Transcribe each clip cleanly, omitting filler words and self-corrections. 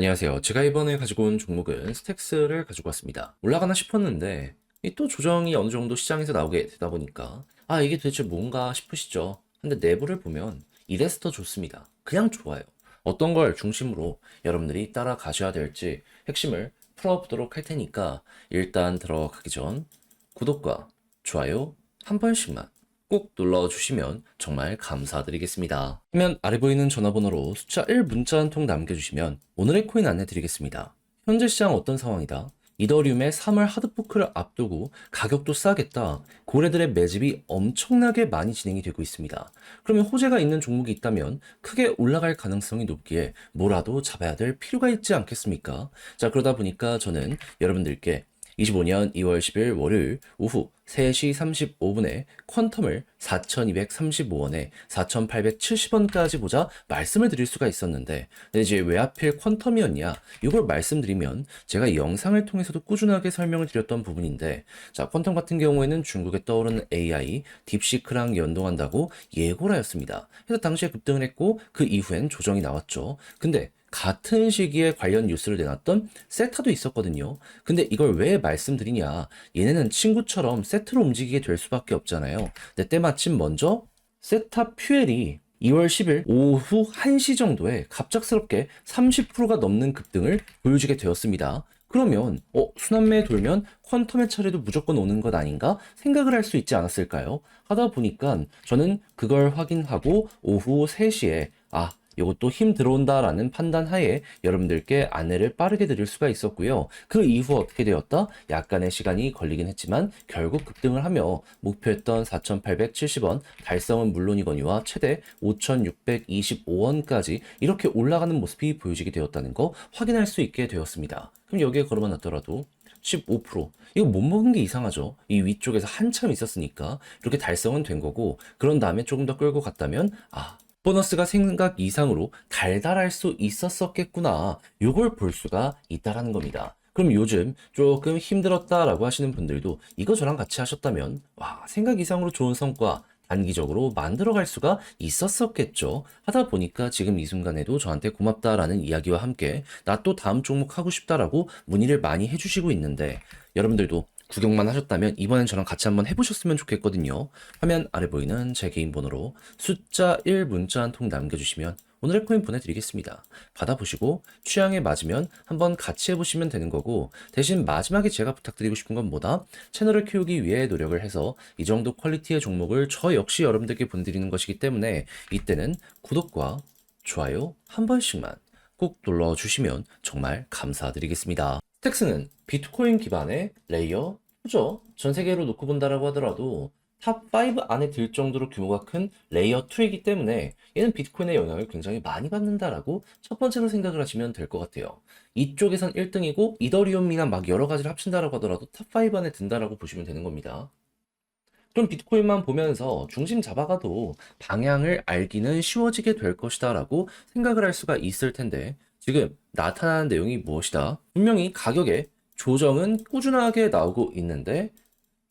안녕하세요. 제가 이번에 가지고 온 종목은 스택스를 가지고 왔습니다. 올라가나 싶었는데 이 또 조정이 어느 정도 시장에서 나오게 되다 보니까 이게 도대체 뭔가 싶으시죠? 근데 내부를 보면 이래서 더 좋습니다. 그냥 좋아요. 어떤 걸 중심으로 여러분들이 따라가셔야 될지 핵심을 풀어보도록 할 테니까 일단 들어가기 전 구독과 좋아요 한 번씩만 꼭 눌러주시면 정말 감사드리겠습니다. 화면 아래 보이는 전화번호로 숫자 1 문자 한 통 남겨주시면 오늘의 코인 안내드리겠습니다. 현재 시장 어떤 상황이다? 이더리움의 3월 하드포크를 앞두고 가격도 싸겠다. 고래들의 매집이 엄청나게 많이 진행이 되고 있습니다. 그러면 호재가 있는 종목이 있다면 크게 올라갈 가능성이 높기에 뭐라도 잡아야 될 필요가 있지 않겠습니까? 자, 그러다 보니까 저는 여러분들께 25년 2월 10일 월요일 오후 3시 35분에 퀀텀을 4,235원에 4,870원까지 보자 말씀을 드릴 수가 있었는데, 근데 이제 왜 하필 퀀텀이었냐? 이걸 말씀드리면 제가 이 영상을 통해서도 꾸준하게 설명을 드렸던 부분인데, 자, 퀀텀 같은 경우에는 중국에 떠오르는 AI, 딥시크랑 연동한다고 예고를 하였습니다. 그래서 당시에 급등을 했고 그 이후엔 조정이 나왔죠. 근데 같은 시기에 관련 뉴스를 내놨던 세타도 있었거든요. 근데 이걸 왜 말씀드리냐? 얘네는 친구처럼 세트로 움직이게 될 수밖에 없잖아요. 근데 때마침 먼저 세타 퓨엘이 2월 10일 오후 1시 정도에 갑작스럽게 30%가 넘는 급등을 보여주게 되었습니다. 그러면 순환매 돌면 퀀텀의 차례도 무조건 오는 것 아닌가 생각을 할 수 있지 않았을까요? 하다 보니까 저는 그걸 확인하고 오후 3시에 이것도 힘 들어온다라는 판단 하에 여러분들께 안내를 빠르게 드릴 수가 있었고요. 그 이후 어떻게 되었다? 약간의 시간이 걸리긴 했지만 결국 급등을 하며 목표했던 4,870원 달성은 물론이거니와 최대 5,625원까지 이렇게 올라가는 모습이 보여지게 되었다는 거 확인할 수 있게 되었습니다. 그럼 여기에 걸어만 놨더라도 15% 이거 못 먹은 게 이상하죠. 이 위쪽에서 한참 있었으니까 이렇게 달성은 된 거고, 그런 다음에 조금 더 끌고 갔다면 보너스가 생각 이상으로 달달할 수 있었었겠구나. 요걸 볼 수가 있다라는 겁니다. 그럼 요즘 조금 힘들었다라고 하시는 분들도 이거 저랑 같이 하셨다면 생각 이상으로 좋은 성과 단기적으로 만들어갈 수가 있었었겠죠. 하다 보니까 지금 이 순간에도 저한테 고맙다라는 이야기와 함께 나 또 다음 종목 하고 싶다라고 문의를 많이 해주시고 있는데, 여러분들도 구경만 하셨다면 이번엔 저랑 같이 한번 해보셨으면 좋겠거든요. 화면 아래 보이는 제 개인 번호로 숫자 1 문자 한 통 남겨주시면 오늘의 코인 보내드리겠습니다. 받아보시고 취향에 맞으면 한번 같이 해보시면 되는 거고, 대신 마지막에 제가 부탁드리고 싶은 건 뭐다? 채널을 키우기 위해 노력을 해서 이 정도 퀄리티의 종목을 저 역시 여러분들께 보내드리는 것이기 때문에 이때는 구독과 좋아요 한 번씩만 꼭 눌러주시면 정말 감사드리겠습니다. 스택스는 비트코인 기반의 레이어 2죠. 전 세계로 놓고 본다라고 하더라도 탑5 안에 들 정도로 규모가 큰 레이어 2이기 때문에 얘는 비트코인의 영향을 굉장히 많이 받는다라고 첫 번째로 생각을 하시면 될 것 같아요. 이쪽에선 1등이고 이더리움이나 막 여러 가지를 합친다라고 하더라도 탑5 안에 든다라고 보시면 되는 겁니다. 그럼 비트코인만 보면서 중심 잡아가도 방향을 알기는 쉬워지게 될 것이다라고 생각을 할 수가 있을 텐데, 지금 나타나는 내용이 무엇이다? 분명히 가격의 조정은 꾸준하게 나오고 있는데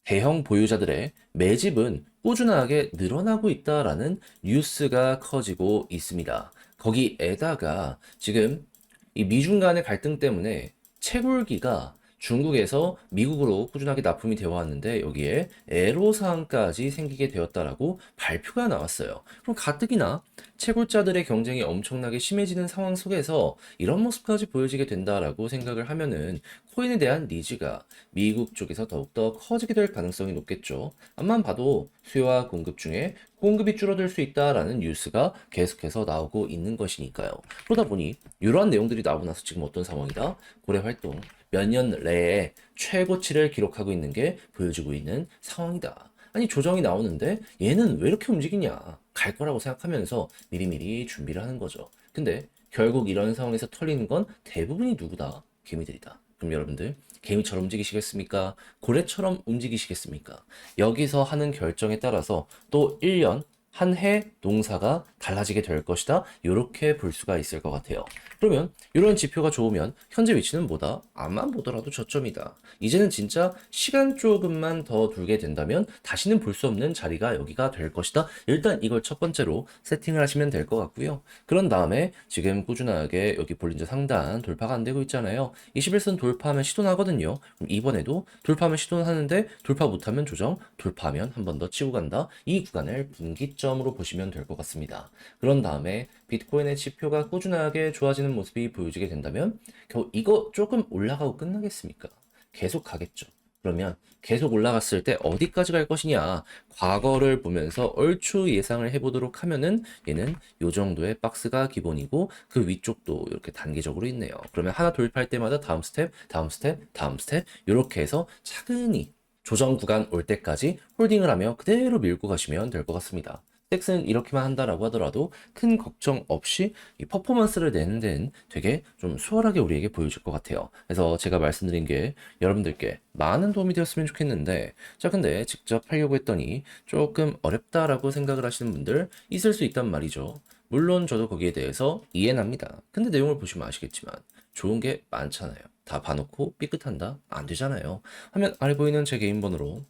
대형 보유자들의 매집은 꾸준하게 늘어나고 있다라는 뉴스가 커지고 있습니다. 거기에다가 지금 이 미중 간의 갈등 때문에 채굴기가 중국에서 미국으로 꾸준하게 납품이 되어 왔는데 여기에 애로사항까지 생기게 되었다라고 발표가 나왔어요. 그럼 가뜩이나 채굴자들의 경쟁이 엄청나게 심해지는 상황 속에서 이런 모습까지 보여지게 된다라고 생각을 하면은 코인에 대한 니즈가 미국 쪽에서 더욱더 커지게 될 가능성이 높겠죠. 앞만 봐도 수요와 공급 중에 공급이 줄어들 수 있다라는 뉴스가 계속해서 나오고 있는 것이니까요. 그러다 보니 이러한 내용들이 나오고 나서 지금 어떤 상황이다? 고래 활동 몇 년 내에 최고치를 기록하고 있는 게 보여지고 있는 상황이다. 아니, 조정이 나오는데 얘는 왜 이렇게 움직이냐? 갈 거라고 생각하면서 미리미리 준비를 하는 거죠. 근데 결국 이런 상황에서 털리는 건 대부분이 누구다? 개미들이다. 그럼 여러분들, 개미처럼 움직이시겠습니까? 고래처럼 움직이시겠습니까? 여기서 하는 결정에 따라서 또 1년 한 해 농사가 달라지게 될 것이다. 이렇게 볼 수가 있을 것 같아요. 그러면 이런 지표가 좋으면 현재 위치는 뭐다? 암만 보더라도 저점이다. 이제는 진짜 시간 조금만 더 두게 된다면 다시는 볼 수 없는 자리가 여기가 될 것이다. 일단 이걸 첫 번째로 세팅을 하시면 될 것 같고요. 그런 다음에 지금 꾸준하게 여기 볼린저 상단 돌파가 안 되고 있잖아요. 21선 돌파하면 시도나거든요. 그럼 이번에도 돌파하면 시도하는데 돌파 못하면 조정, 돌파하면 한 번 더 치고 간다. 이 구간을 분기점으로 보시면 될 것 같습니다. 그런 다음에 비트코인의 지표가 꾸준하게 좋아지는 모습이 보여지게 된다면 겨우 이거 조금 올라가고 끝나겠습니까? 계속 가겠죠. 그러면 계속 올라갔을 때 어디까지 갈 것이냐, 과거를 보면서 얼추 예상을 해보도록 하면은 얘는 요 정도의 박스가 기본이고 그 위쪽도 이렇게 단계적으로 있네요. 그러면 하나 돌파할 때마다 다음 스텝, 다음 스텝, 다음 스텝 이렇게 해서 차근히 조정 구간 올 때까지 홀딩을 하며 그대로 밀고 가시면 될 것 같습니다. 섹스는 이렇게만 한다라고 하더라도 큰 걱정 없이 이 퍼포먼스를 내는 데는 되게 좀 수월하게 우리에게 보여줄 것 같아요. 그래서 제가 말씀드린 게 여러분들께 많은 도움이 되었으면 좋겠는데, 자, 근데 직접 하려고 했더니 조금 어렵다라고 생각을 하시는 분들 있을 수 있단 말이죠. 물론 저도 거기에 대해서 이해는 합니다. 근데 내용을 보시면 아시겠지만 좋은 게 많잖아요. 다 봐놓고 삐끗한다? 안 되잖아요. 화면 아래 보이는 제 개인 번호로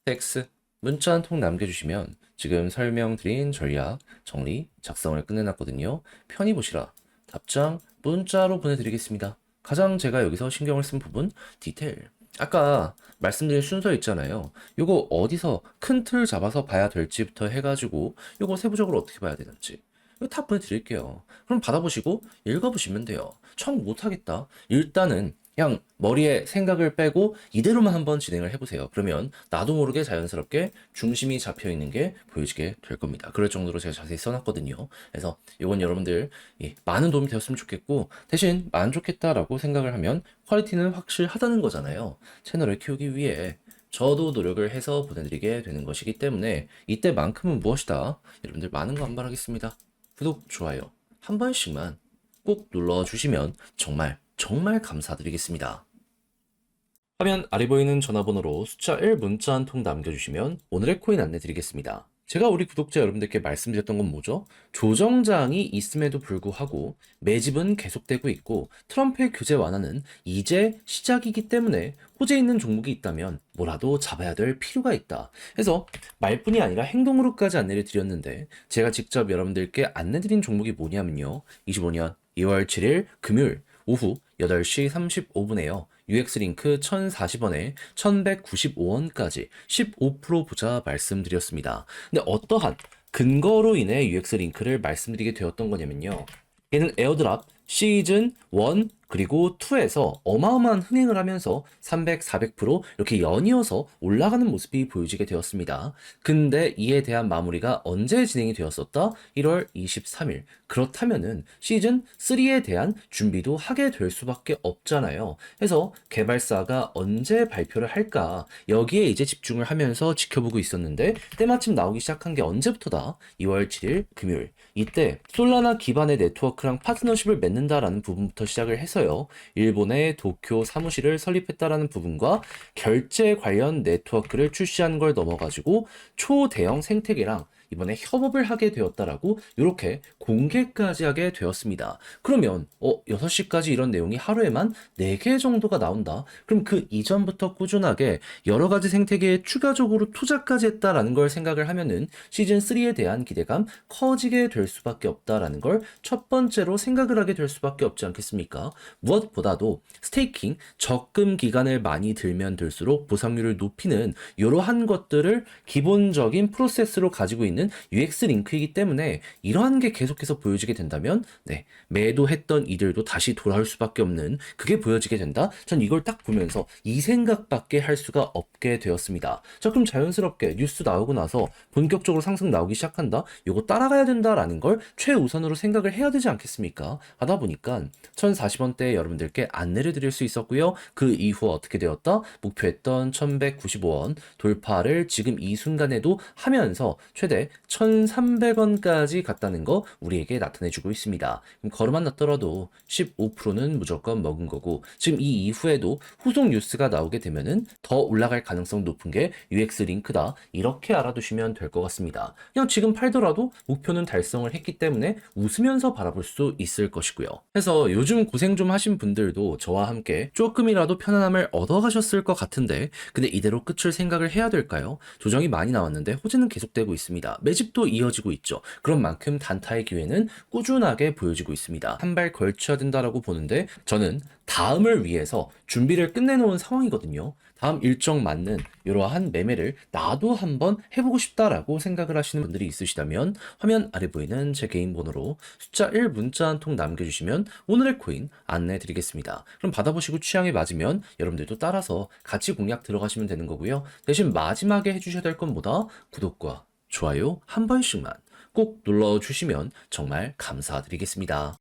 텍스 문자 한 통 남겨주시면 지금 설명드린 전략 정리 작성을 끝내놨거든요. 편히 보시라. 답장 문자로 보내드리겠습니다. 가장 제가 여기서 신경을 쓴 부분 디테일. 아까 말씀드린 순서 있잖아요. 요거 어디서 큰 틀 잡아서 봐야 될지부터 해가지고 요거 세부적으로 어떻게 봐야 되는지 이거 다 보내드릴게요. 그럼 받아보시고 읽어보시면 돼요. 청 못하겠다. 일단은 그냥 머리에 생각을 빼고 이대로만 한번 진행을 해보세요. 그러면 나도 모르게 자연스럽게 중심이 잡혀 있는 게 보여지게 될 겁니다. 그럴 정도로 제가 자세히 써놨거든요. 그래서 이건 여러분들 많은 도움이 되었으면 좋겠고 대신 만족했다라고 생각을 하면 퀄리티는 확실하다는 거잖아요. 채널을 키우기 위해 저도 노력을 해서 보내드리게 되는 것이기 때문에 이때만큼은 무엇이다. 여러분들 많은 거 안 바라겠습니다. 구독, 좋아요 한 번씩만 꼭 눌러주시면 정말 정말 감사드리겠습니다. 화면 아래 보이는 전화번호로 숫자 1 문자 한 통 남겨주시면 오늘의 코인 안내 드리겠습니다. 제가 우리 구독자 여러분들께 말씀드렸던 건 뭐죠? 조정장이 있음에도 불구하고 매집은 계속되고 있고 트럼프의 규제 완화는 이제 시작이기 때문에 호재 있는 종목이 있다면 뭐라도 잡아야 될 필요가 있다. 그래서 말뿐이 아니라 행동으로까지 안내를 드렸는데 제가 직접 여러분들께 안내드린 종목이 뭐냐면요. 25년 2월 7일 금요일 오후 8시 35분에요. UX링크 1040원에 1195원까지 15% 보자 말씀드렸습니다. 근데 어떠한 근거로 인해 UX링크를 말씀드리게 되었던 거냐면요. 얘는 에어드랍 시즌 1 그리고 2에서 어마어마한 흥행을 하면서 300, 400% 이렇게 연이어서 올라가는 모습이 보여지게 되었습니다. 근데 이에 대한 마무리가 언제 진행이 되었었다? 1월 23일. 그렇다면은 시즌 3에 대한 준비도 하게 될 수밖에 없잖아요. 그래서 개발사가 언제 발표를 할까? 여기에 이제 집중을 하면서 지켜보고 있었는데 때마침 나오기 시작한 게 언제부터다? 2월 7일 금요일. 이때 솔라나 기반의 네트워크랑 파트너십을 맺는다라는 부분부터 시작을 해서요. 일본의 도쿄 사무실을 설립했다라는 부분과 결제 관련 네트워크를 출시하는 걸 넘어가지고 초대형 생태계랑 이번에 협업을 하게 되었다라고 이렇게 공개까지 하게 되었습니다. 그러면 6시까지 이런 내용이 하루에만 4개 정도가 나온다. 그럼 그 이전부터 꾸준하게 여러 가지 생태계에 추가적으로 투자까지 했다라는 걸 생각을 하면은 시즌 3에 대한 기대감 커지게 될 수밖에 없다라는 걸 첫 번째로 생각을 하게 될 수밖에 없지 않겠습니까? 무엇보다도 스테이킹 적금 기간을 많이 들면 들수록 보상률을 높이는 이러한 것들을 기본적인 프로세스로 가지고 있는 UX 링크이기 때문에 이러한 게 계속해서 보여지게 된다면 매도했던 이들도 다시 돌아올 수밖에 없는 그게 보여지게 된다. 전 이걸 딱 보면서 이 생각밖에 할 수가 없게 되었습니다. 자, 그럼 자연스럽게 뉴스 나오고 나서 본격적으로 상승 나오기 시작한다. 이거 따라가야 된다라는 걸 최우선으로 생각을 해야 되지 않겠습니까? 하다 보니까 1040원대에 여러분들께 안내를 드릴 수 있었고요. 그 이후 어떻게 되었다? 목표했던 1195원 돌파를 지금 이 순간에도 하면서 최대 현재 1,300원까지 갔다는 거 우리에게 나타내주고 있습니다. 그럼 걸음만 났더라도 15%는 무조건 먹은 거고 지금 이 이후에도 후속 뉴스가 나오게 되면은 더 올라갈 가능성 높은 게 UX 링크다. 이렇게 알아두시면 될 것 같습니다. 그냥 지금 팔더라도 목표는 달성을 했기 때문에 웃으면서 바라볼 수 있을 것이고요. 그래서 요즘 고생 좀 하신 분들도 저와 함께 조금이라도 편안함을 얻어가셨을 것 같은데 근데 이대로 끝을 생각을 해야 될까요? 조정이 많이 나왔는데 호재는 계속되고 있습니다. 매집도 이어지고 있죠. 그런 만큼 단타의 기회는 꾸준하게 보여지고 있습니다. 한 발 걸쳐야 된다라고 보는데 저는 다음을 위해서 준비를 끝내놓은 상황이거든요. 다음 일정 맞는 이러한 매매를 나도 한번 해보고 싶다라고 생각을 하시는 분들이 있으시다면 화면 아래 보이는 제 개인 번호로 숫자 1 문자 한 통 남겨주시면 오늘의 코인 안내 드리겠습니다. 그럼 받아보시고 취향에 맞으면 여러분들도 따라서 같이 공략 들어가시면 되는 거고요. 대신 마지막에 해주셔야 될 건 뭐다? 구독과 좋아요 한 번씩만 꼭 눌러주시면 정말 감사드리겠습니다.